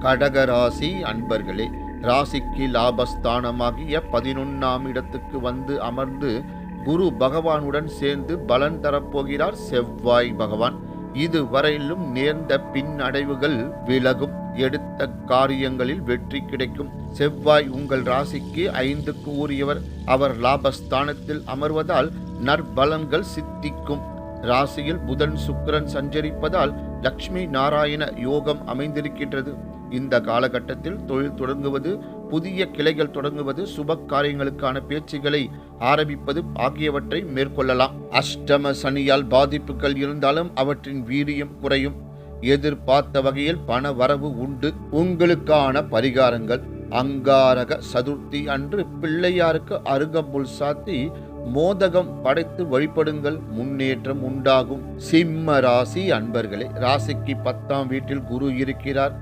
கடகராசி அன்பர்களே, ராசிக்கு லாபஸ்தானமாகிய 11ஆம் இடத்துக்கு வந்து அமர்ந்து குரு பகவானுடன் சேர்ந்து பலன் தரப்போகிறார் செவ்வாய் பகவான். இதுவரையிலும் நேர்ந்த பின்னடைவுகள் விலகும், எடுத்த காரியங்களில் வெற்றி கிடைக்கும். செவ்வாய் உங்கள் ராசிக்கு 5க்கு உரியவர். அவர் லாபஸ்தானத்தில் அமர்வதால் நற்பலன்கள் சித்திக்கும். ராசியில் புதன் சுக்கிரன் சஞ்சரிப்பதால் லட்சுமி நாராயண யோகம் அமைந்திருக்கின்றது. இந்த காலகட்டத்தில் தொழில் தொடங்குவது, புதிய கிளைகள் தொடங்குவது, சுப காரியங்களுக்கான பேச்சுகளை ஆரம்பிப்பது ஆகியவற்றை மேற்கொள்ளலாம். அஷ்டம சனியால் பாதிப்புகள் இருந்தாலும் அவற்றின் வீரியம் குறையும். எதிர்பார்த்த வகையில் பண வரவு உண்டு. உங்களுக்கான பரிகாரங்கள்: அங்காரக சதுர்த்தி அன்று பிள்ளையாருக்கு அருகம்புல் சாத்தி மோதகம் படைத்து வழிபடுங்கள், முன்னேற்றம் உண்டாகும். சிம்ம ராசி அன்பர்களே, ராசிக்கு 10ஆம் வீட்டில் குரு இருக்கிறார்.